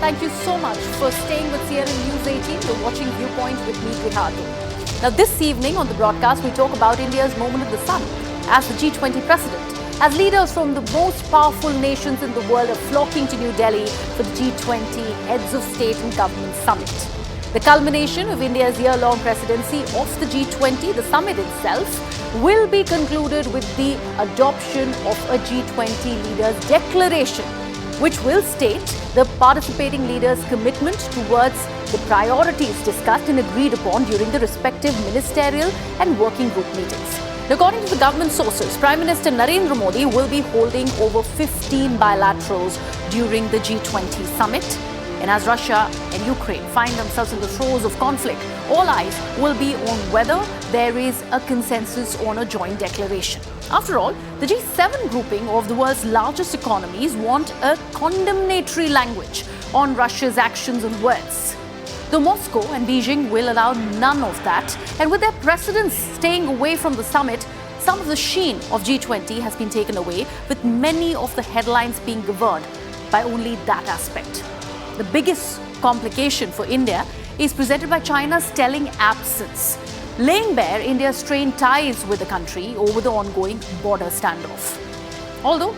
Thank you so much for staying with CNN News 18. You're watching Viewpoint with me, Grihatu. Now, this evening on the broadcast, we talk about India's moment of the sun as the G20 president, as leaders from the most powerful nations in the world are flocking to New Delhi for the G20 Heads of State and Government Summit. The culmination of India's year-long presidency of the G20, the summit itself, will be concluded with the adoption of a G20 Leaders Declaration, which will state the participating leaders' commitment towards the priorities discussed and agreed upon during the respective ministerial and working group meetings. According to the government sources, Prime Minister Narendra Modi will be holding over 15 bilaterals during the G20 summit. And as Russia and Ukraine find themselves in the throes of conflict, all eyes will be on whether there is a consensus on a joint declaration. After all, the G7 grouping of the world's largest economies want a condemnatory language on Russia's actions and words. Though Moscow and Beijing will allow none of that, and with their presidents staying away from the summit, some of the sheen of G20 has been taken away, with many of the headlines being governed by only that aspect. The biggest complication for India is presented by China's telling absence, laying bare India's strained ties with the country over the ongoing border standoff. Although,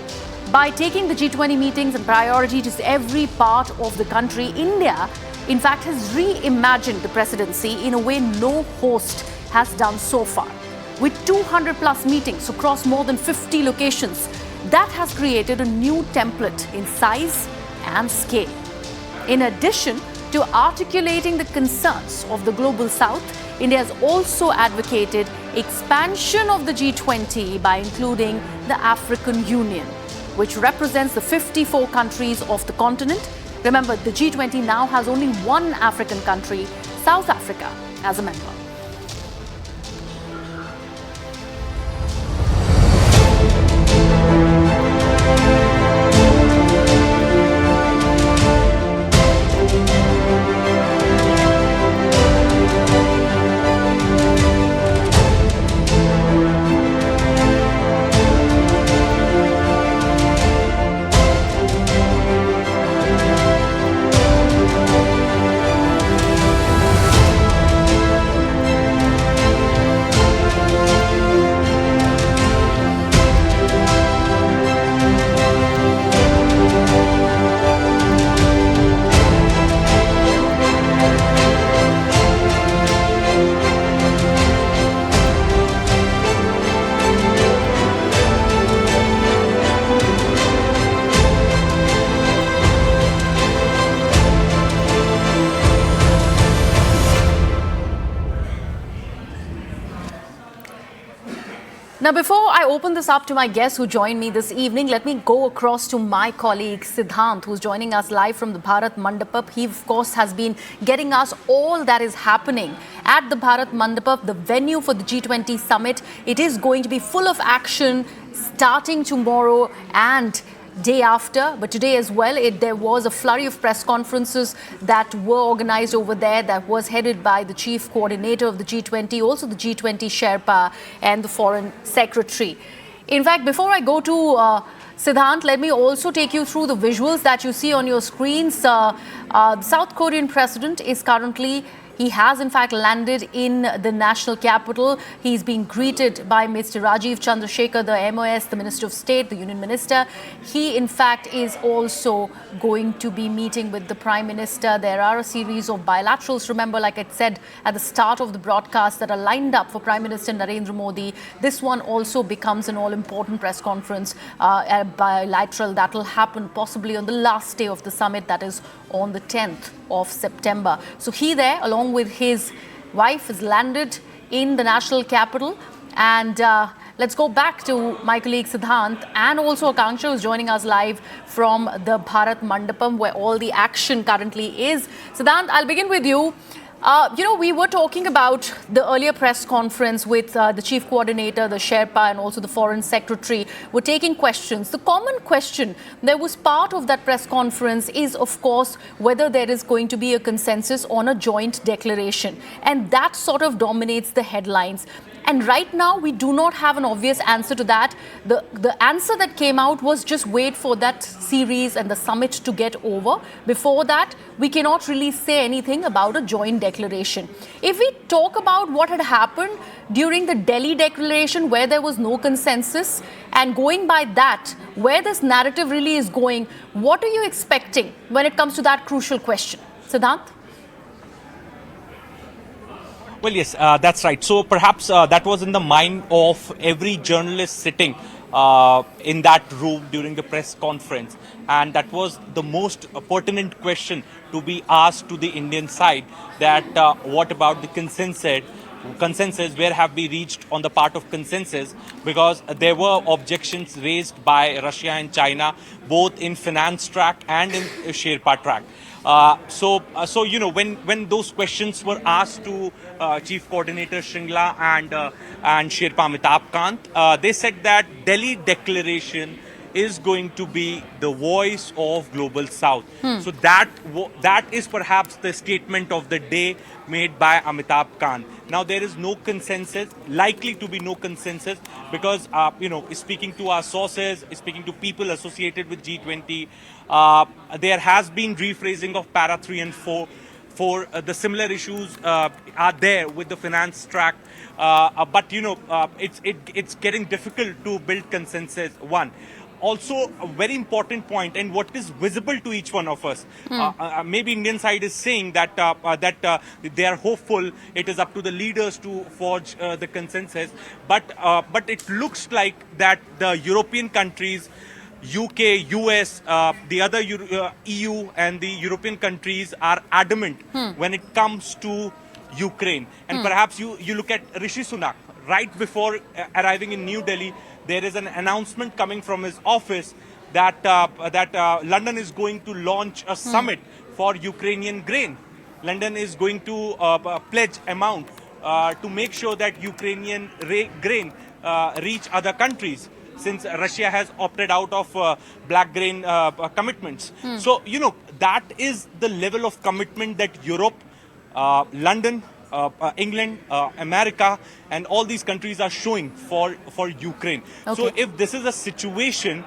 by taking the G20 meetings and priority to every part of the country, India, in fact, has reimagined the presidency in a way no host has done so far. With 200 plus meetings across more than 50 locations, that has created a new template in size and scale. In addition to articulating the concerns of the global south, India has also advocated expansion of the G20 by including the African Union, which represents the 54 countries of the continent. Remember, the G20 now has only one African country, South Africa, as a member. Now, before I open this up to my guests who join me this evening, let me go across to my colleague Siddhant, who's joining us live from the Bharat Mandapam. He, of course, has been getting us all that is happening at the Bharat Mandapam, the venue for the G20 summit. It is going to be full of action starting tomorrow and day after, but today as well, there was a flurry of press conferences that were organized over there that was headed by the chief coordinator of the G20, also the G20 Sherpa and the foreign secretary. In fact, before I go to Siddhant, let me also take you through the visuals that you see on your screens. The South Korean president is currently He has, in fact, landed in the national capital. He's being greeted by Mr. Rajiv Chandrasekhar, the MOS, the Minister of State, the Union Minister. He, in fact, is also going to be meeting with the Prime Minister. There are a series of bilaterals, remember, like I said at the start of the broadcast, that are lined up for Prime Minister Narendra Modi. This one also becomes an all-important press conference, a bilateral that will happen possibly on the last day of the summit, that is on the 10th of September. So he there, along with his wife, has landed in the national capital. And let's go back to my colleague Siddhant and also Akanksha, who's joining us live from the Bharat Mandapam, where all the action currently is. Siddhant, I'll begin with you. We were talking about the earlier press conference with the chief coordinator, the Sherpa, and also the foreign secretary were taking questions. The common question that was part of that press conference is, of course, whether there is going to be a consensus on a joint declaration. And that sort of dominates the headlines. And right now, we do not have an obvious answer to that. The answer that came out was just wait for that series and the summit to get over. Before that, we cannot really say anything about a joint declaration. If we talk about what had happened during the Delhi declaration, where there was no consensus, and going by that, where this narrative really is going, what are you expecting when it comes to that crucial question? Siddhant? Well, yes, that's right. So perhaps that was in the mind of every journalist sitting in that room during the press conference. And that was the most pertinent question to be asked to the Indian side, that what about the consensus, where have we reached on the part of consensus, because there were objections raised by Russia and China, both in finance track and in Sherpa track. So when those questions were asked to Chief Coordinator Shringla and Sherpa Amitabh Kant, they said that Delhi Declaration is going to be the voice of Global South. So that is perhaps the statement of the day made by Amitabh Kant. Now there is no consensus, likely to be no consensus, because speaking to our sources, speaking to people associated with G20, there has been rephrasing of para 3 and 4. The similar issues are there with the finance track, but it's getting difficult to build consensus. One. Also, a very important point, and what is visible to each one of us. Maybe Indian side is saying that they are hopeful. It is up to the leaders to forge the consensus. But it looks like that the European countries, UK, US, the other EU and the European countries are adamant when it comes to Ukraine. And perhaps you look at Rishi Sunak right before arriving in New Delhi. There is an announcement coming from his office that London is going to launch a summit for Ukrainian grain. London is going to pledge amount to make sure that Ukrainian grain reach other countries, since Russia has opted out of black grain commitments. So, that is the level of commitment that Europe, London, England, America, and all these countries are showing for Ukraine. Okay. So if this is a situation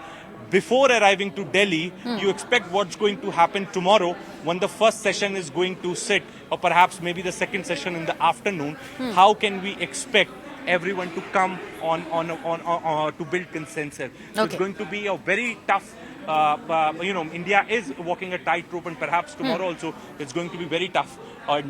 before arriving to Delhi, you expect what's going to happen tomorrow when the first session is going to sit, or perhaps maybe the second session in the afternoon. How can we expect everyone to come on to build consensus? So it's going to be a very tough. India is walking a tightrope, and perhaps tomorrow also it's going to be very tough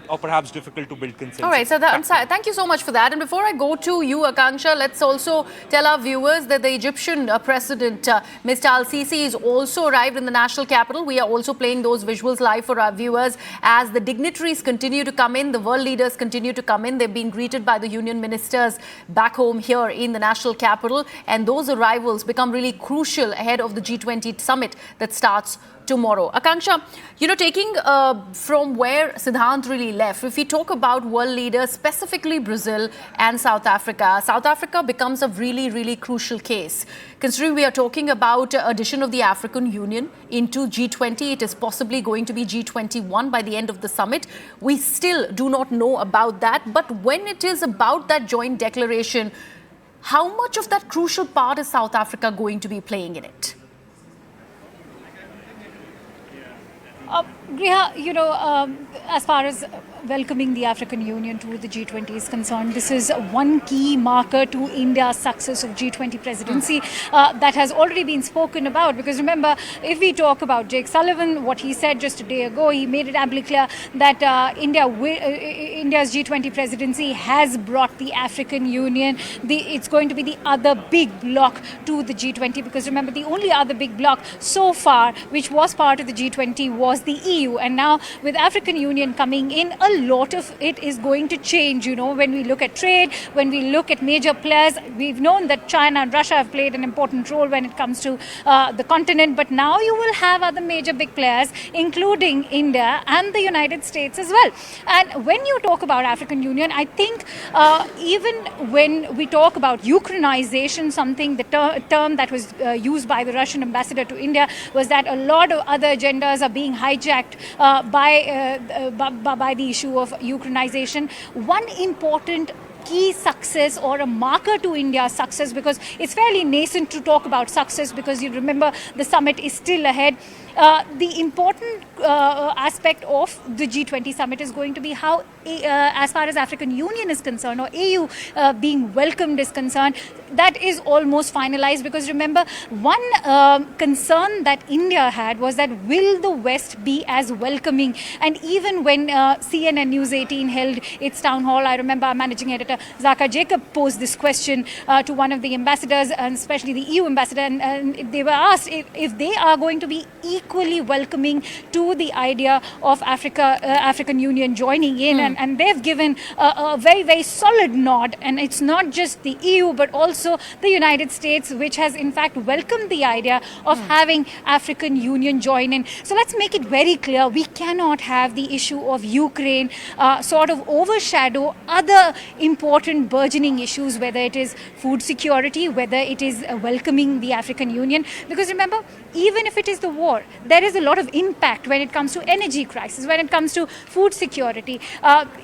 or perhaps difficult to build consensus. All right, so thank you so much for that. And before I go to you, Akanksha, let's also tell our viewers that the Egyptian President, Mr. Al-Sisi, is also arrived in the national capital. We are also playing those visuals live for our viewers as the dignitaries continue to come in, the world leaders continue to come in. They've been greeted by the union ministers back home here in the national capital, and those arrivals become really crucial ahead of the G20 Summit that starts tomorrow. Akanksha, taking from where Siddhant really left, if we talk about world leaders, specifically Brazil and South Africa becomes a really, really crucial case. Considering we are talking about addition of the African Union into G20, it is possibly going to be G21 by the end of the summit. We still do not know about that. But when it is about that joint declaration, how much of that crucial part is South Africa going to be playing in it? Griha, as far as welcoming the African Union to the G20 is concerned, this is one key marker to India's success of G20 presidency that has already been spoken about. Because remember, if we talk about Jake Sullivan, what he said just a day ago, he made it amply clear that India's G20 presidency has brought the African Union. It's going to be the other big bloc to the G20. Because remember, the only other big bloc so far which was part of the G20 was the EU, and now with African Union coming in, a lot of it is going to change. When we look at trade, when we look at major players, we've known that China and Russia have played an important role when it comes to the continent, but now you will have other major big players, including India and the United States as well. And when you talk about African Union, I think even when we talk about Ukrainization, something, the term that was used by the Russian ambassador to India was that a lot of other agendas are being hijacked by the issue of Ukrainization. One important key success or a marker to India's success, because it's fairly nascent to talk about success, because you remember the summit is still ahead. The important aspect of the G20 summit is going to be how, as far as African Union is concerned, or AU being welcomed is concerned, that is almost finalized. Because remember, one concern that India had was that will the West be as welcoming? And even when CNN News18 held its town hall, I remember our managing editor Zaka Jacob posed this question to one of the ambassadors, and especially the EU ambassador, and they were asked if they are going to be equally welcoming to the idea of African Union joining in, and they've given a very, very solid nod. And it's not just the EU but also the United States, which has in fact welcomed the idea of having African Union join in. So let's make it very clear, we cannot have the issue of Ukraine sort of overshadow other important burgeoning issues, whether it is food security, whether it is welcoming the African Union. Because remember, even if it is the war, there is a lot of impact when it comes to energy crisis, when it comes to food security.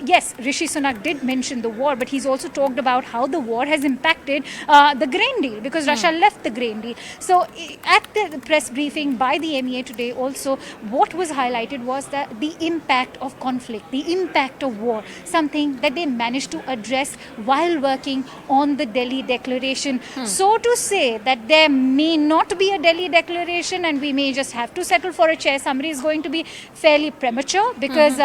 Yes, Rishi Sunak did mention the war, but he's also talked about how the war has impacted the grain deal, because Russia left the grain deal. So at the press briefing by the MEA today also, what was highlighted was that the impact of conflict, the impact of war, something that they managed to address while working on the Delhi Declaration. So to say that there may not be a Delhi Declaration and we may just have to settle for a chair summary is going to be fairly premature, because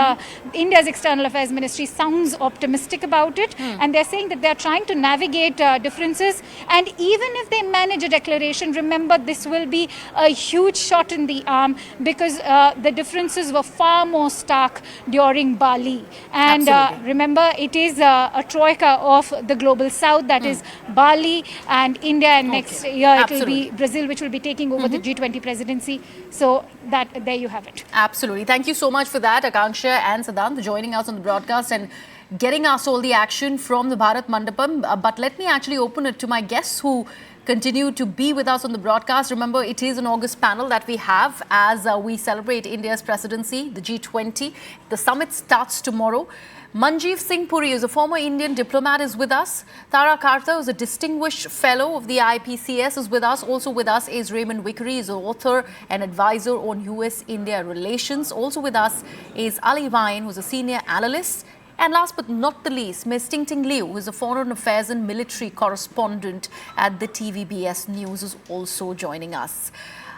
India's External Affairs Ministry sounds optimistic about it, and they're saying that they're trying to navigate differences. And even if they manage a declaration, remember this will be a huge shot in the arm, because the differences were far more stark during Bali. And remember, it is a troika of the global south, that is Bali and India, and next year it will be Brazil, which will be taking over the G20 presidency. So that there you have it. Absolutely. Thank you so much for that, Akanksha and Siddhant, for joining us on the broadcast and getting us all the action from the Bharat Mandapam. But let me actually open it to my guests who continue to be with us on the broadcast. Remember, it is an August panel that we have as we celebrate India's presidency, the G20. The summit starts tomorrow. Manjeev Singh Puri, is a former Indian diplomat, is with us. Tara Karta, who is a distinguished fellow of the IPCS, is with us. Also with us is Raymond Vickery, is an author and advisor on US-India relations. Also with us is Ali Vine, who is a senior analyst. And last but not the least, Ms. Ting Ting Liu, who is a foreign affairs and military correspondent at the TVBS News, is also joining us.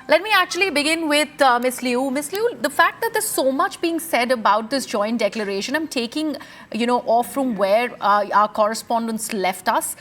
Let me actually begin with Ms. Liu. Ms. Liu, the fact that there's so much being said about this joint declaration, I'm taking, off from where our correspondents left us.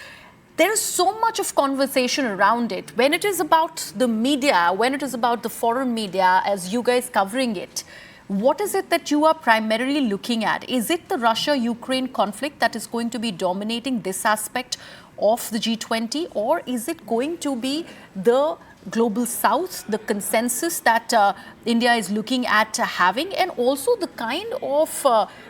There is so much of conversation around it. When it is about the media, when it is about the foreign media, as you guys covering it, what is it that you are primarily looking at? Is it the Russia-Ukraine conflict that is going to be dominating this aspect of the G20, or is it going to be the global south, the consensus that India is looking at having, and also the kind of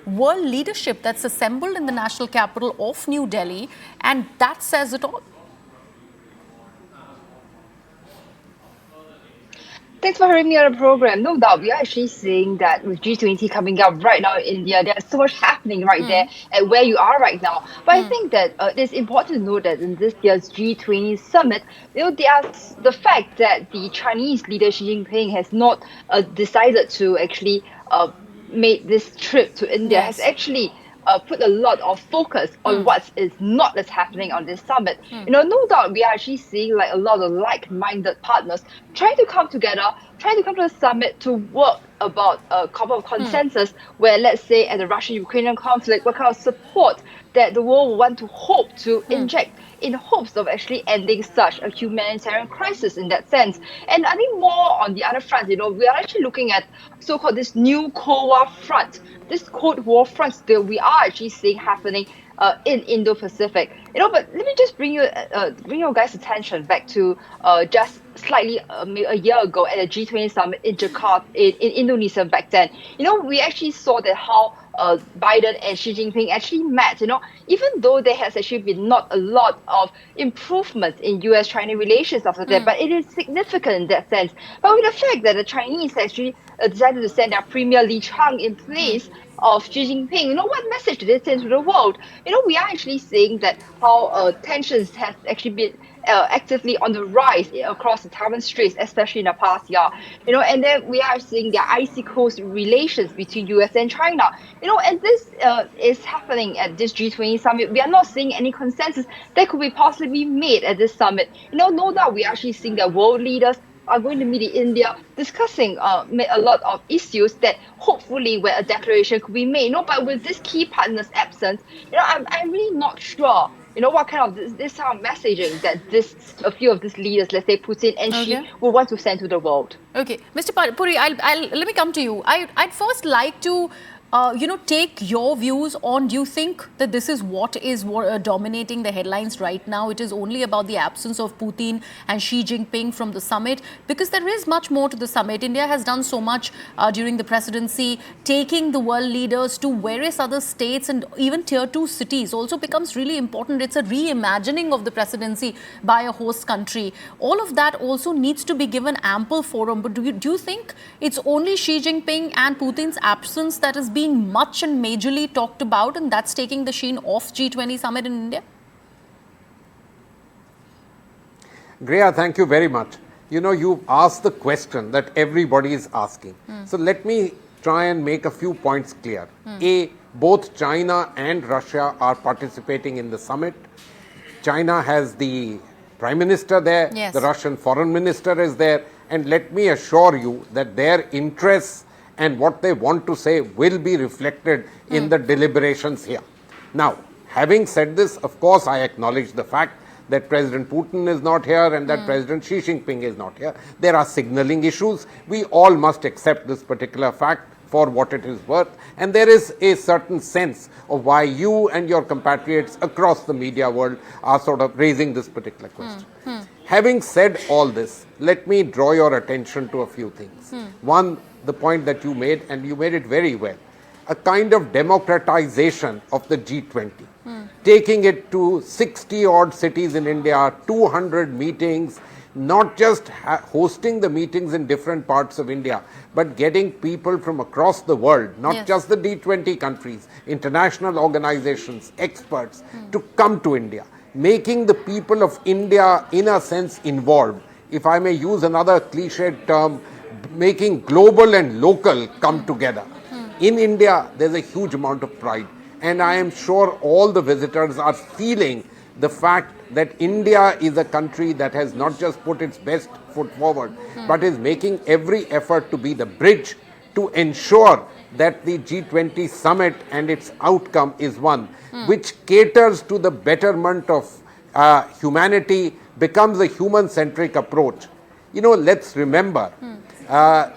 world leadership that's assembled in the national capital of New Delhi, and that says it all? Thanks for having me on the program. No doubt, we are actually seeing that with G20 coming up right now in India, there's so much happening right there at where you are right now. But I think that it's important to note that in this year's G20 Summit, the fact that the Chinese leader Xi Jinping has not decided to actually make this trip to India has actually put a lot of focus on what is not that's happening on this summit. No doubt we are actually seeing like a lot of like-minded partners trying to come together trying to come to a summit to work about a couple of consensus where, let's say, at the Russian-Ukrainian conflict, what kind of support that the world will want to hope to inject in hopes of actually ending such a humanitarian crisis in that sense. And I think more on the other front, we are actually looking at so-called this new Cold War front, this Cold War front that we are actually seeing happening in Indo-Pacific. But let me just bring your guys' attention back to just slightly a year ago at the G20 Summit in Jakarta, in Indonesia back then. We actually saw that how Biden and Xi Jinping actually met. Even though there has actually been not a lot of improvement in US-China relations after that, but it is significant in that sense. But with the fact that the Chinese actually decided to send their Premier Li Chang in place of Xi Jinping, what message did it send to the world? We are actually seeing that how tensions have actually been actively on the rise across the Taiwan Straits, especially in the past year. And then we are seeing the icy coast relations between US and China. And this is happening at this G20 summit. We are not seeing any consensus that could be possibly made at this summit. No doubt we are actually seeing that world leaders are going to meet in India discussing a lot of issues that hopefully where a declaration could be made. But with this key partner's absence, I'm really not sure what kind of this kind of messaging that a few of these leaders, let's say Putin and Xi, will want to send to the world. Okay, Mr. Puri, let me come to you. I'd first like to take your views on, do you think that this is what is dominating the headlines right now? It is only about the absence of Putin and Xi Jinping from the summit, because there is much more to the summit. India has done so much during the presidency. Taking the world leaders to various other states and even tier 2 cities also becomes really important. It's a reimagining of the presidency by a host country. All of that also needs to be given ample forum. But do you think it's only Xi Jinping and Putin's absence that is being much and majorly talked about, and that's taking the sheen off G20 Summit in India? Greya, thank you very much. You asked the question that everybody is asking. So let me try and make a few points clear. A, both China and Russia are participating in the summit. China has the Prime Minister there, the Russian Foreign Minister is there, and let me assure you that their interests and what they want to say will be reflected in the deliberations here. Now, having said this, of course, I acknowledge the fact that President Putin is not here and that President Xi Jinping is not here. There are signaling issues. We all must accept this particular fact for what it is worth. And there is a certain sense of why you and your compatriots across the media world are sort of raising this particular question. Having said all this, let me draw your attention to a few things. One, the point that you made, and you made it very well, a kind of democratization of the G20, taking it to 60 odd cities in India, 200 meetings, not just hosting the meetings in different parts of India, but getting people from across the world, not just the G20 countries, international organizations, experts, to come to India, making the people of India, in a sense, involved. If I may use another cliched term, making global and local come together. In India, there's a huge amount of pride, and I am sure all the visitors are feeling the fact that India is a country that has not just put its best foot forward, but is making every effort to be the bridge to ensure that the G20 summit and its outcome is one which caters to the betterment of humanity, becomes a human-centric approach. Let's remember,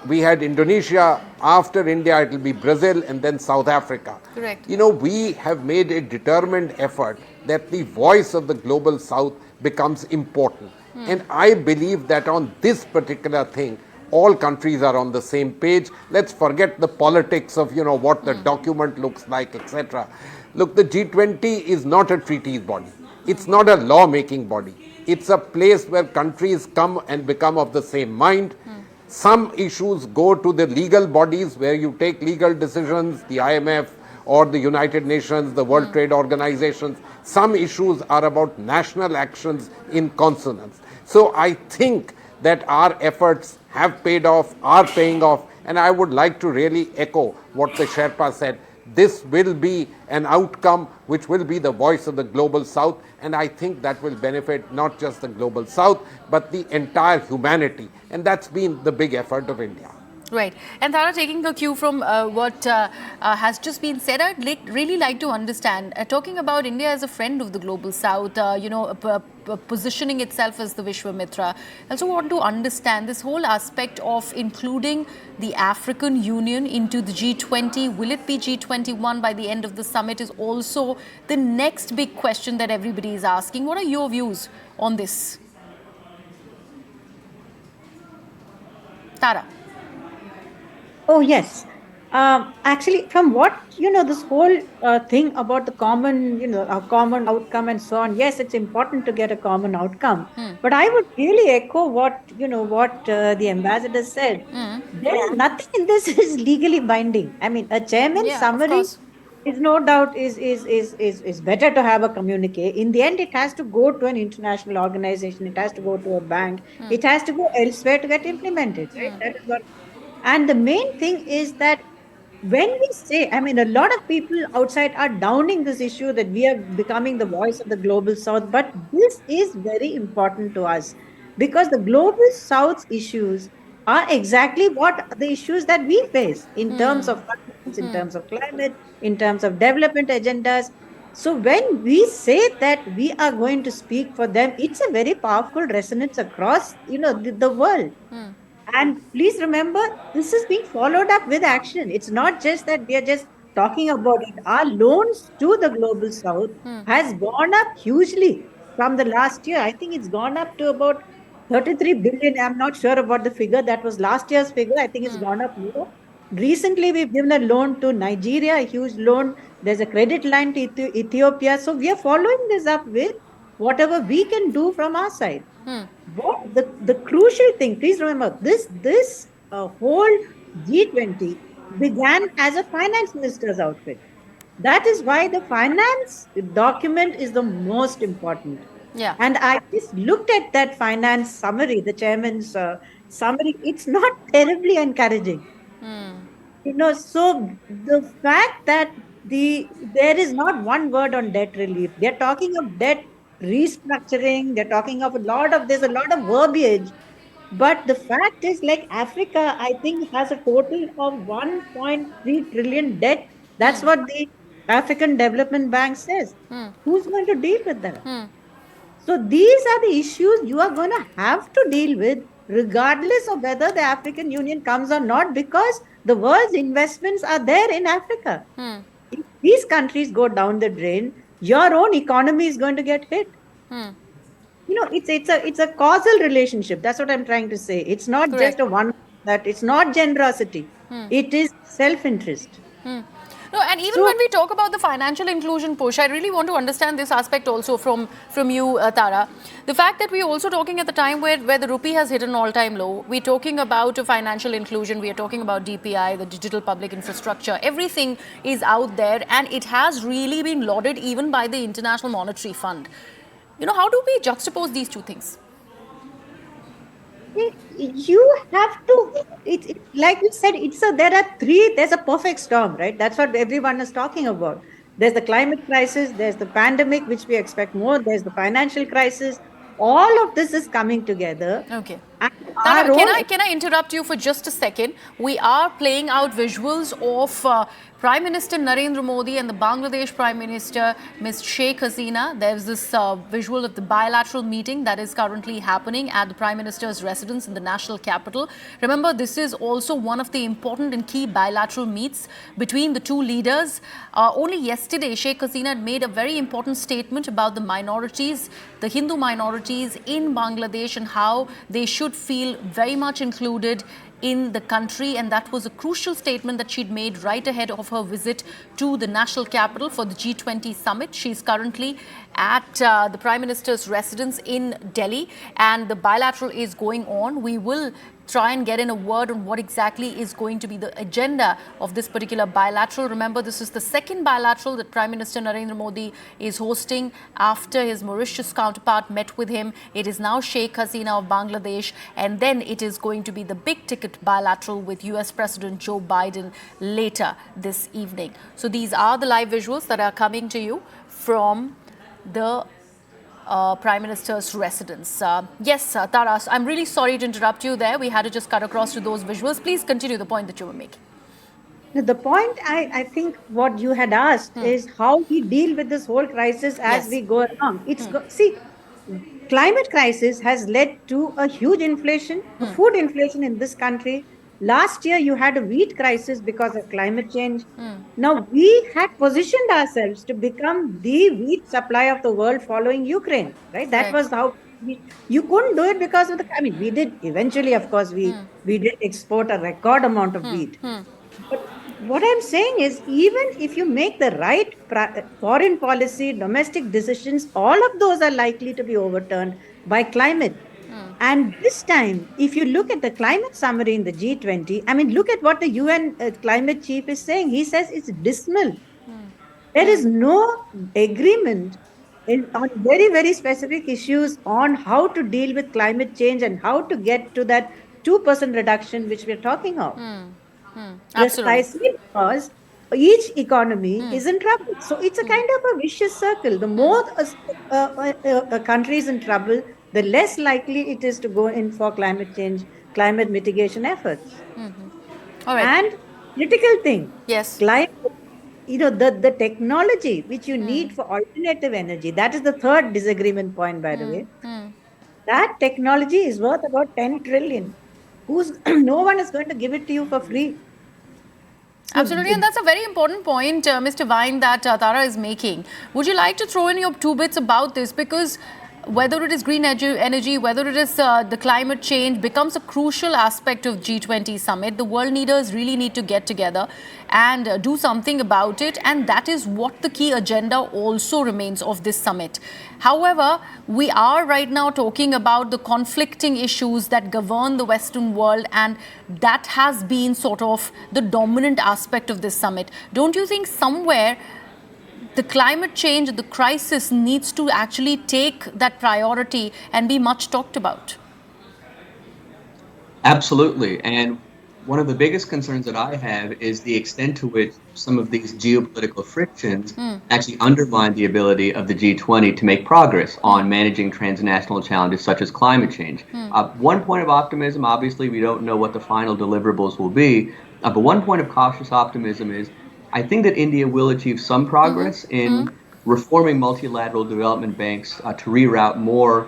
we had Indonesia, after India it will be Brazil and then South Africa. Correct. We have made a determined effort that the voice of the global South becomes important. And I believe that on this particular thing, all countries are on the same page. Let's forget the politics of, what the document looks like, etc. Look, the G20 is not a treaties body. It's not a law-making body. It's a place where countries come and become of the same mind. Some issues go to the legal bodies where you take legal decisions, the IMF or the United Nations, the World Trade Organizations. Some issues are about national actions in consonance. So I think that our efforts have paid off, are paying off, and I would like to really echo what the Sherpa said, this will be an outcome which will be the voice of the global south, and I think that will benefit not just the global south but the entire humanity, and that's been the big effort of India. Right. And Tara, taking the cue from what has just been said, I'd really like to understand, talking about India as a friend of the global south, positioning itself as the Vishwamitra. I also want to understand this whole aspect of including the African Union into the G20. Will it be G21 by the end of the summit is also the next big question that everybody is asking. What are your views on this? Tara. Oh, yes. Actually, from what, this whole thing about the common, a common outcome and so on, yes, it's important to get a common outcome. But I would really echo what, the ambassador said. There is nothing in this is legally binding. I mean, a chairman's summary is no doubt is better to have a communique. In the end, it has to go to an international organization. It has to go to a bank. It has to go elsewhere to get implemented. Right? That is what. And the main thing is that when we say, I mean, a lot of people outside are downing this issue that we are becoming the voice of the global south, but this is very important to us because the global south's issues are exactly what the issues that we face in terms of finance, in terms of climate, in terms of development agendas. So when we say that we are going to speak for them, it's a very powerful resonance across, the world. And please remember, this is being followed up with action. It's not just that we are just talking about it. Our loans to the global south has gone up hugely from the last year. I think it's gone up to about 33 billion. I'm not sure about the figure. That was last year's figure. I think it's gone up more. Recently, we've given a loan to Nigeria, a huge loan. There's a credit line to Ethiopia. So we are following this up with whatever we can do from our side. What the crucial thing, please remember, this whole G20 began as a finance minister's outfit. That is why the finance document is the most important. Yeah. And I just looked at that finance summary, the chairman's summary. It's not terribly encouraging. So the fact that there is not one word on debt relief. They're talking of debt restructuring. They're talking of there's a lot of verbiage. But the fact is, like Africa, I think has a total of 1.3 trillion debt. That's what the African Development Bank says. Who's going to deal with that? So these are the issues you are going to have to deal with, regardless of whether the African Union comes or not, because the world's investments are there in Africa. If these countries go down the drain, your own economy is going to get hit. It's a causal relationship. That's what I'm trying to say. It's not just a one that it's not generosity. It is self-interest. No, and even when we talk about the financial inclusion push, I really want to understand this aspect also from you, Tara. The fact that we're also talking at the time where the rupee has hit an all-time low, we're talking about financial inclusion, we are talking about DPI, the digital public infrastructure, everything is out there and it has really been lauded even by the International Monetary Fund. How do we juxtapose these two things? You have to, like we said, there's a perfect storm, right? That's what everyone is talking about. There's the climate crisis, there's the pandemic, which we expect more, there's the financial crisis. All of this is coming together. Okay. Tara, can I interrupt you for just a second? We are playing out visuals of Prime Minister Narendra Modi and the Bangladesh Prime Minister, Ms. Sheikh Hasina. There's this visual of the bilateral meeting that is currently happening at the Prime Minister's residence in the national capital. Remember, this is also one of the important and key bilateral meets between the two leaders. Only yesterday, Sheikh Hasina had made a very important statement about the minorities, the Hindu minorities in Bangladesh and how they should feel very much included in the country, and that was a crucial statement that she'd made right ahead of her visit to the national capital for the G20 Summit. She's currently at the Prime Minister's residence in Delhi and the bilateral is going on. We will try and get in a word on what exactly is going to be the agenda of this particular bilateral. Remember, this is the second bilateral that Prime Minister Narendra Modi is hosting after his Mauritius counterpart met with him. It is now Sheikh Hasina of Bangladesh, and then it is going to be the big ticket bilateral with US President Joe Biden later this evening. So these are the live visuals that are coming to you from the Prime Minister's residence. Yes, Taras, I'm really sorry to interrupt you there. We had to just cut across to those visuals. Please continue the point that you were making. The point I think what you had asked is how we deal with this whole crisis as we go along. See, climate crisis has led to a huge inflation, food inflation in this country. Last year, you had a wheat crisis because of climate change. Now, we had positioned ourselves to become the wheat supplier of the world following Ukraine, right? That was how you couldn't do it because of we did eventually, of course, we did export a record amount of wheat. But what I'm saying is, even if you make the right foreign policy, domestic decisions, all of those are likely to be overturned by climate. And this time, if you look at the climate summary in the G20, look at what the UN climate chief is saying. He says it's dismal. There is no agreement on very, very specific issues on how to deal with climate change and how to get to that 2% reduction which we're talking of. Precisely because each economy is in trouble. So it's a kind of a vicious circle. The more a country is in trouble, the less likely it is to go in for climate change, climate mitigation efforts. All right. And critical thing, climate, the technology which you need for alternative energy, that is the third disagreement point, by the way. That technology is worth about 10 trillion. No one is going to give it to you for free. Absolutely, and that's a very important point, Mr. Vine, that Tara is making. Would you like to throw in your 2 bits about this? Because whether it is green energy, whether it is the climate change, becomes a crucial aspect of G20 Summit. The world leaders really need to get together and do something about it. And that is what the key agenda also remains of this summit. However, we are right now talking about the conflicting issues that govern the Western world, and that has been sort of the dominant aspect of this summit. Don't you think somewhere the climate change, the crisis needs to actually take that priority and be much talked about? Absolutely. And one of the biggest concerns that I have is the extent to which some of these geopolitical frictions actually undermine the ability of the G20 to make progress on managing transnational challenges such as climate change. One point of optimism, obviously, we don't know what the final deliverables will be, but one point of cautious optimism is I think that India will achieve some progress in reforming multilateral development banks to reroute more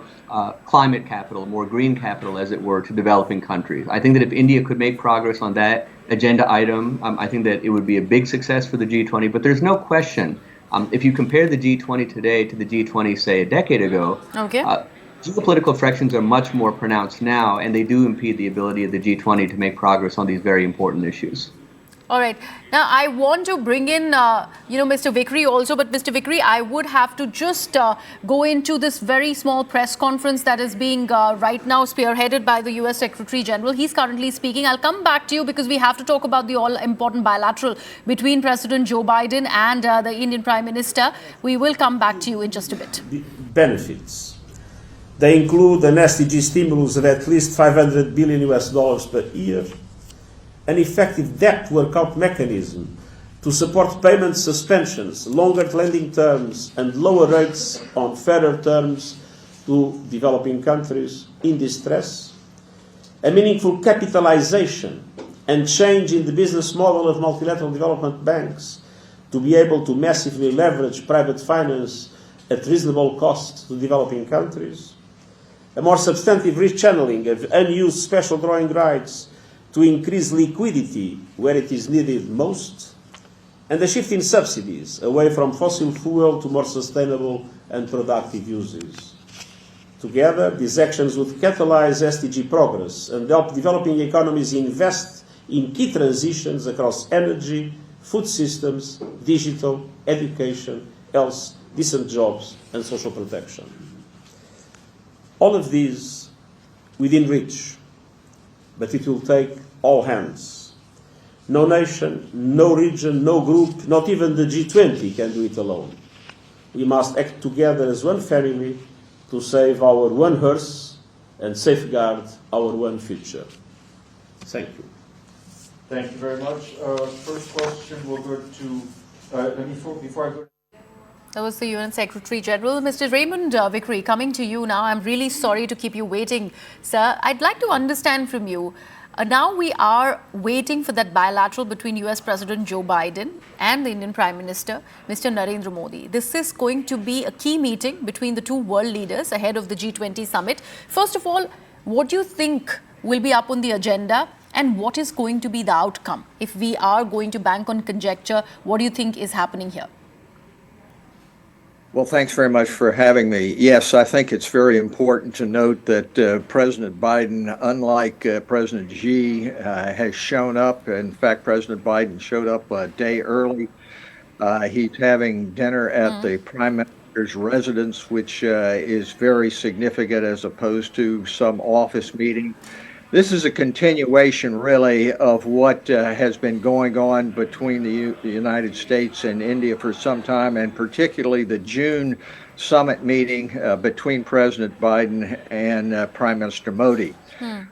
climate capital, more green capital, as it were, to developing countries. I think that if India could make progress on that agenda item, I think that it would be a big success for the G20. But there's no question, if you compare the G20 today to the G20, say, a decade ago, geopolitical frictions are much more pronounced now, and they do impede the ability of the G20 to make progress on these very important issues. All right. Now, I want to bring in, Mr. Vikri also. But, Mr. Vikri, I would have to just go into this very small press conference that is being right now spearheaded by the U.S. Secretary General. He's currently speaking. I'll come back to you because we have to talk about the all-important bilateral between President Joe Biden and the Indian Prime Minister. We will come back to you in just a bit. The benefits. They include an SDG stimulus of at least $500 billion per year, an effective debt workout mechanism to support payment suspensions, longer lending terms, and lower rates on fairer terms to developing countries in distress, a meaningful capitalization and change in the business model of multilateral development banks to be able to massively leverage private finance at reasonable cost to developing countries, a more substantive rechanneling of unused special drawing rights to increase liquidity where it is needed most, and a shift in subsidies away from fossil fuel to more sustainable and productive uses. Together, these actions would catalyze SDG progress and help developing economies invest in key transitions across energy, food systems, digital, education, health, decent jobs, and social protection. All of these within reach, but it will take all hands. No nation, no region, no group, not even the G20 can do it alone. We must act together as one family to save our one hearse and safeguard our one future. Thank you. Thank you very much. First question will go to, before I go. That was the UN Secretary General. Mr. Raymond Vickery, coming to you now. I'm really sorry to keep you waiting, sir. I'd like to understand from you. Now we are waiting for that bilateral between US President Joe Biden and the Indian Prime Minister, Mr. Narendra Modi. This is going to be a key meeting between the two world leaders ahead of the G20 Summit. First of all, what do you think will be up on the agenda and what is going to be the outcome? If we are going to bank on conjecture, what do you think is happening here? Well, thanks very much for having me. Yes, I think it's very important to note that President Biden, unlike President Xi, has shown up. In fact, President Biden showed up a day early. He's having dinner at the Prime Minister's residence, which is very significant as opposed to some office meeting. This is a continuation, really, of what has been going on between the United States and India for some time, and particularly the June summit meeting between President Biden and Prime Minister Modi.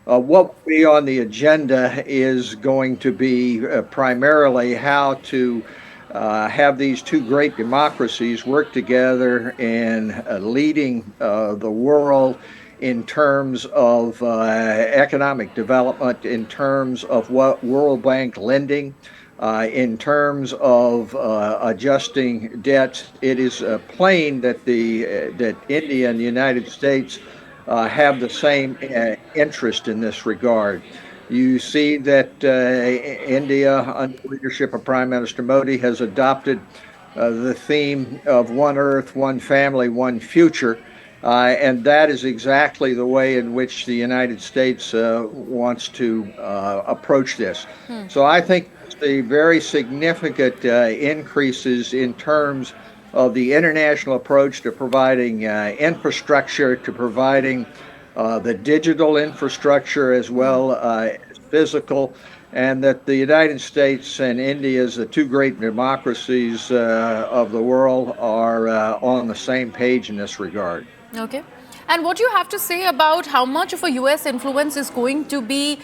What will be on the agenda is going to be primarily how to have these two great democracies work together in leading the world in terms of economic development, in terms of what World Bank lending, in terms of adjusting debt. It is plain that that India and the United States have the same interest in this regard. You see that India, under the leadership of Prime Minister Modi, has adopted the theme of one Earth, one family, one future. And that is exactly the way in which the United States wants to approach this. So I think the very significant increases in terms of the international approach to providing infrastructure, to providing the digital infrastructure as well as physical, and that the United States and India, as the two great democracies of the world, are on the same page in this regard. Okay. And what do you have to say about how much of a US influence is going to be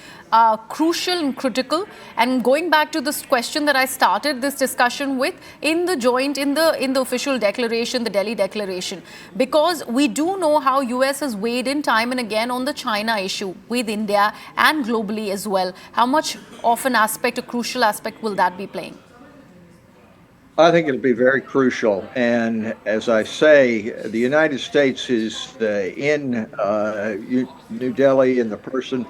crucial and critical? And going back to this question that I started this discussion with, in the official declaration, the Delhi Declaration, because we do know how US has weighed in time and again on the China issue with India and globally as well. How much of an aspect, a crucial aspect, will that be playing? I think it'll be very crucial. And as I say, the United States is in New Delhi in the person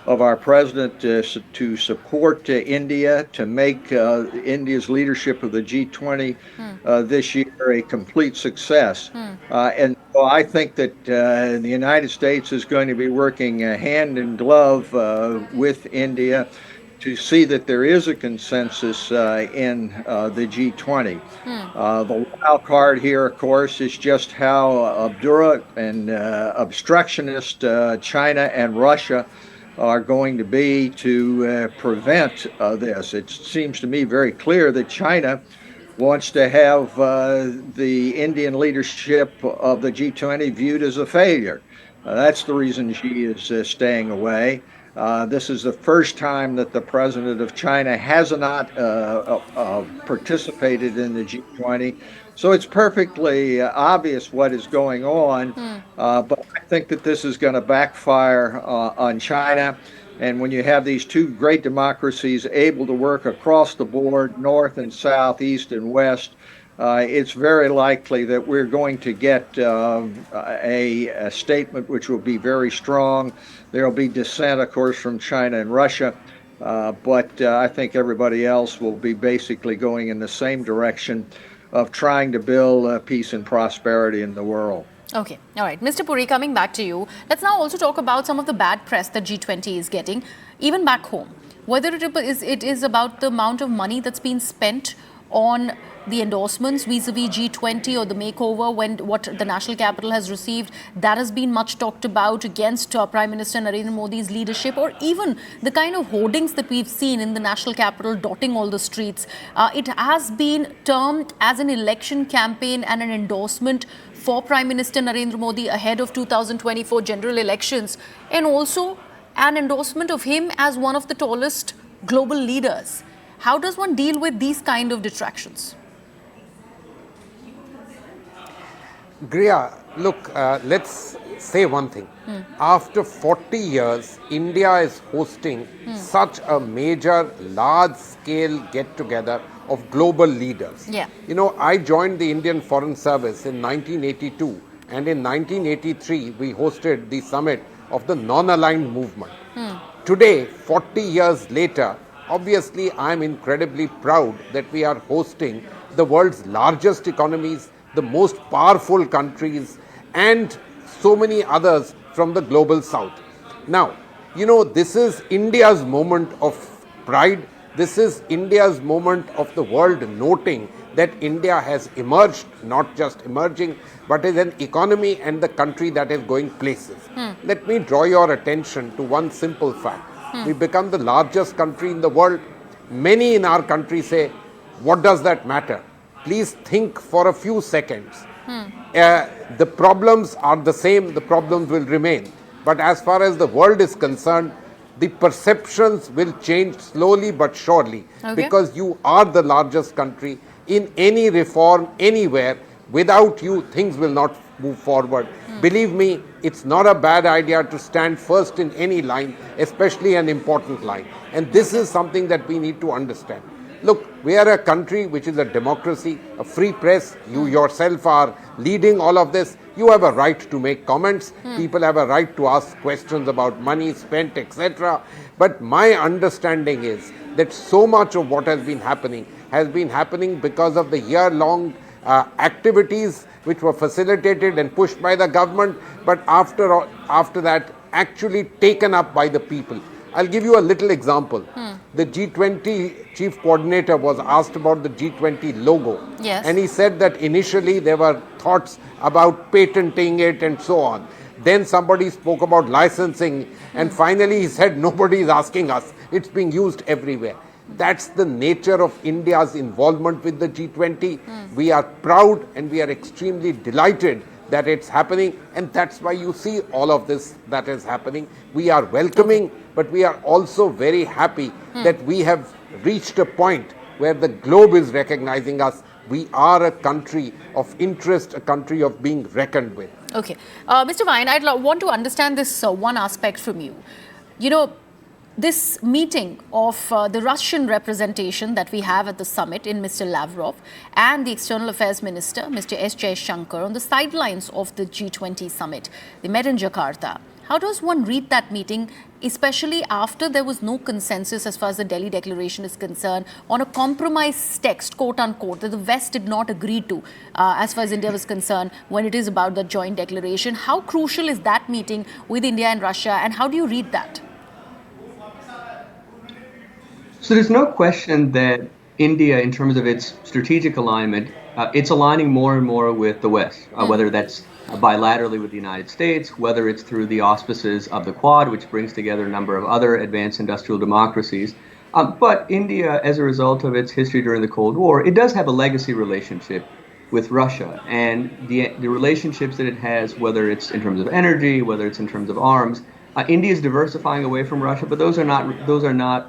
of our president to support India, to make India's leadership of the G20 this year a complete success. And so I think that the United States is going to be working hand in glove with India to see that there is a consensus in the G20. The wild card here, of course, is just how obdurate and obstructionist China and Russia are going to be to prevent this. It seems to me very clear that China wants to have the Indian leadership of the G20 viewed as a failure. That's the reason Xi is staying away. This is the first time that the president of China has not participated in the G20. So it's perfectly obvious what is going on. But I think that this is going to backfire on China. And when you have these two great democracies able to work across the board, north and south, east and west, it's very likely that we're going to get a statement which will be very strong. There will be dissent, of course, from China and Russia, but I think everybody else will be basically going in the same direction of trying to build peace and prosperity in the world. Okay. All right. Mr. Puri, coming back to you, let's now also talk about some of the bad press that G20 is getting, even back home. Whether it is about the amount of money that's been spent on the endorsements vis-a-vis G20 or the makeover, when what the national capital has received, that has been much talked about against Prime Minister Narendra Modi's leadership, or even the kind of hoardings that we've seen in the national capital dotting all the streets. It has been termed as an election campaign and an endorsement for Prime Minister Narendra Modi ahead of 2024 general elections, and also an endorsement of him as one of the tallest global leaders. How does one deal with these kind of detractions? Griya, look, let's say one thing. After 40 years, India is hosting such a major, large-scale get-together of global leaders. Yeah. You know, I joined the Indian Foreign Service in 1982, and in 1983, we hosted the summit of the non-aligned movement. Today, 40 years later, obviously, I'm incredibly proud that we are hosting the world's largest economies, the most powerful countries, and so many others from the global south. Now, you know, this is India's moment of pride. This is India's moment of the world noting that India has emerged, not just emerging, but is an economy and the country that is going places. Let me draw your attention to one simple fact. We become the largest country in the world. Many in our country say, what does that matter? Please think for a few seconds. The problems are the same, the problems will remain. But as far as the world is concerned, the perceptions will change slowly but surely. Because you are the largest country. In any reform, anywhere, without you, things will not move forward. Believe me, it's not a bad idea to stand first in any line, especially an important line. And this is something that we need to understand. Look, we are a country which is a democracy, a free press. You yourself are leading all of this. You have a right to make comments. People have a right to ask questions about money spent, etc. But my understanding is that so much of what has been happening because of the year-long activities which were facilitated and pushed by the government, but after that actually taken up by the people. I'll give you a little example. The G20 chief coordinator was asked about the G20 logo. Yes. And he said that initially there were thoughts about patenting it and so on. Then somebody spoke about licensing, and finally he said nobody is asking us. It's being used everywhere. That's the nature of India's involvement with the G20. We are proud and we are extremely delighted that it's happening, and that's why you see all of this that is happening. We are welcoming, but we are also very happy that we have reached a point where the globe is recognizing us. We are a country of interest, a country of being reckoned with. Okay. Mr. Vine, I'd want to understand this one aspect from you. You know, this meeting of the Russian representation that we have at the summit in Mr. Lavrov and the External Affairs Minister, Mr. S. Jaishankar, on the sidelines of the G20 summit. They met in Jakarta. How does one read that meeting, especially after there was no consensus as far as the Delhi Declaration is concerned on a compromise text, quote unquote, that the West did not agree to as far as India was concerned when it is about the joint declaration? How crucial is that meeting with India and Russia, and how do you read that? So there's no question that India, in terms of its strategic alignment, it's aligning more and more with the West, whether that's bilaterally with the United States, whether it's through the auspices of the Quad, which brings together a number of other advanced industrial democracies. But India, as a result of its history during the Cold War, it does have a legacy relationship with Russia, and the relationships that it has, whether it's in terms of energy, whether it's in terms of arms, India is diversifying away from Russia, but those are not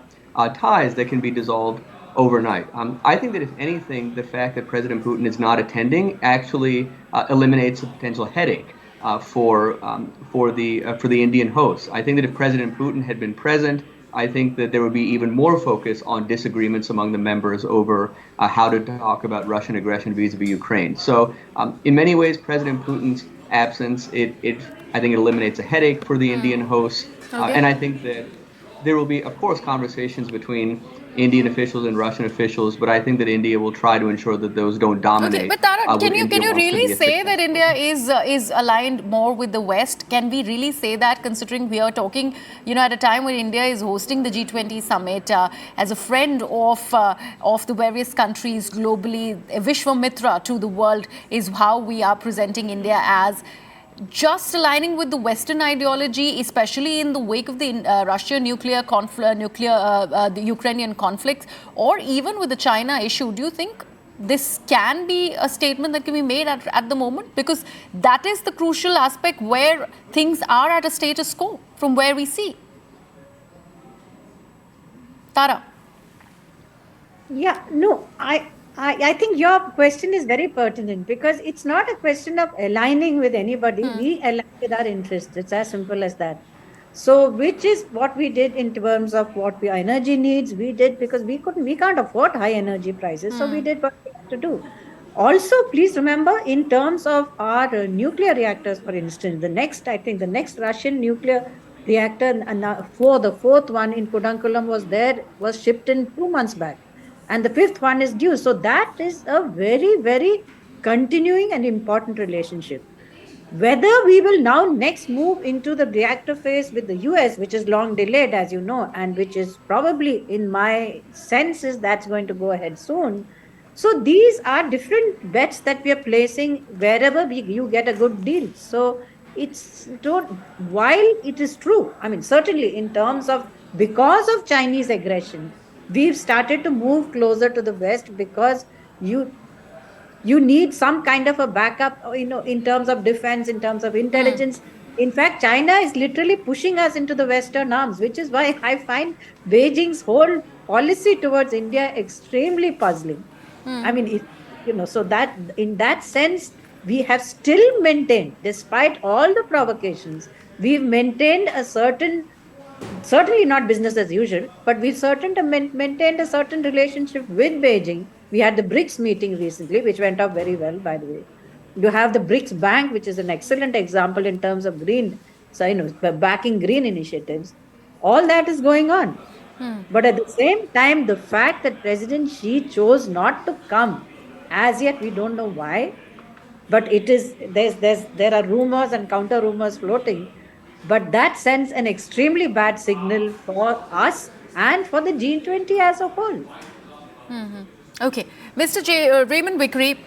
ties that can be dissolved overnight. I think that if anything, the fact that President Putin is not attending actually eliminates a potential headache for the Indian hosts. I think that if President Putin had been present, I think that there would be even more focus on disagreements among the members over how to talk about Russian aggression vis-a-vis Ukraine. So, in many ways, President Putin's absence, I think it eliminates a headache for the Indian hosts, and I think that there will be, of course, conversations between Indian officials and Russian officials, but I think that India will try to ensure that those don't dominate. Okay, but Tara, what can India you wants to really be a say that successful- India is aligned more with the West? Can we really say that, considering we are talking, at a time when India is hosting the G20 Summit as a friend of the various countries globally, a Vishwamitra to the world is how we are presenting India as. Just aligning with the Western ideology, especially in the wake of the Russia the Ukrainian conflict, or even with the China issue, do you think this can be a statement that can be made at the moment? Because that is the crucial aspect where things are at a status quo from where we see. Tara. Yeah, no, I think your question is very pertinent because it's not a question of aligning with anybody. We align with our interests. It's as simple as that. So, which is what we did in terms of what our energy needs. We did because we can't afford high energy prices. So we did what we had to do. Also, please remember, in terms of our nuclear reactors, for instance, I think the next Russian nuclear reactor, the fourth one in Kudankulam was shipped in 2 months back. And the fifth one is due. So that is a very, very continuing and important relationship. Whether we will now next move into the reactor phase with the US, which is long delayed, as you know, and which is probably, in my sense, is that's going to go ahead soon. So these are different bets that we are placing wherever you get a good deal. So while it is true, I mean, certainly in terms of because of Chinese aggression, we've started to move closer to the West because you need some kind of a backup, in terms of defense, in terms of intelligence. In fact, China is literally pushing us into the Western arms, which is why I find Beijing's whole policy towards India extremely puzzling. I mean, so that in that sense, we have still maintained, despite all the provocations, we've maintained a certainly not business as usual, but we've maintained a certain relationship with Beijing. We had the BRICS meeting recently, which went off very well, by the way. You have the BRICS Bank, which is an excellent example in terms of green, backing green initiatives. All that is going on. But at the same time, the fact that President Xi chose not to come, as yet we don't know why, but there are rumors and counter rumors floating. But that sends an extremely bad signal for us and for the G20 as a whole. Okay, Mr. Raymond Vickery,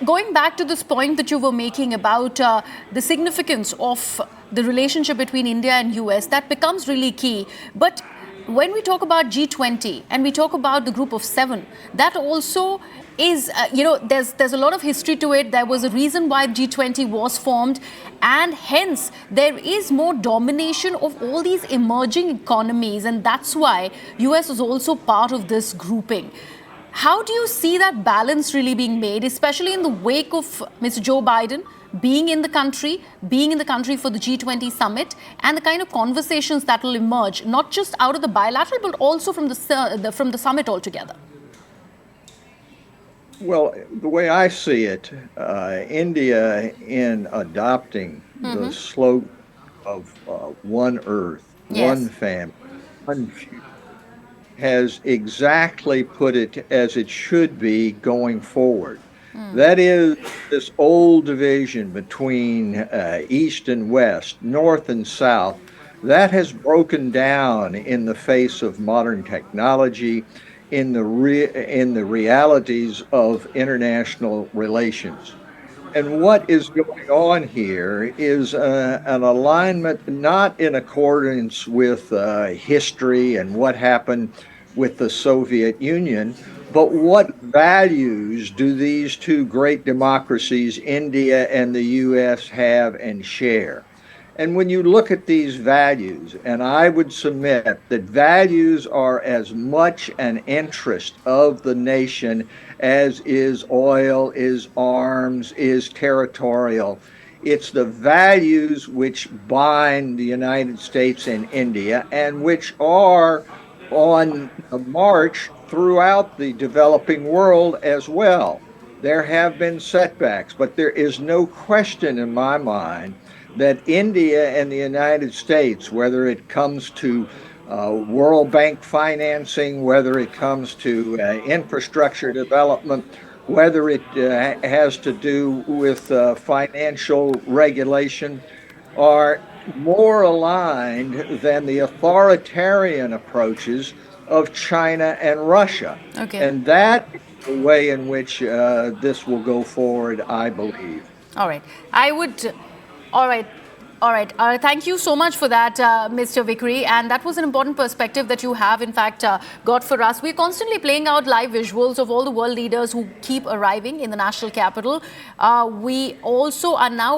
going back to this point that you were making about the significance of the relationship between India and US, that becomes really key. But when we talk about G20 and we talk about the group of 7, that also is, there's a lot of history to it. There was a reason why G20 was formed, and hence there is more domination of all these emerging economies, and that's why US is also part of this grouping. How do you see that balance really being made, especially in the wake of Mr. Joe Biden being in the country for the G20 Summit, and the kind of conversations that will emerge, not just out of the bilateral, but also from the summit altogether? Well, the way I see it, India, in adopting the slogan of one earth, one family, one future, has exactly put it as it should be going forward. That is, this old division between East and West, North and South, that has broken down in the face of modern technology, in the realities of international relations. And what is going on here is an alignment not in accordance with history and what happened with the Soviet Union, but what values do these two great democracies, India and the US, have and share? And when you look at these values, and I would submit that values are as much an interest of the nation as is oil, is arms, is territorial. It's the values which bind the United States and India, and which are on the march throughout the developing world as well. There have been setbacks, but there is no question in my mind that India and the United States, whether it comes to World Bank financing, whether it comes to infrastructure development, whether it has to do with financial regulation, are more aligned than the authoritarian approaches of China and Russia. Okay. And that is the way in which this will go forward, I believe. All right. All right. All right. Thank you so much for that, Mr. Vikri. And that was an important perspective that you have, in fact, got for us. We're constantly playing out live visuals of all the world leaders who keep arriving in the national capital. We also are now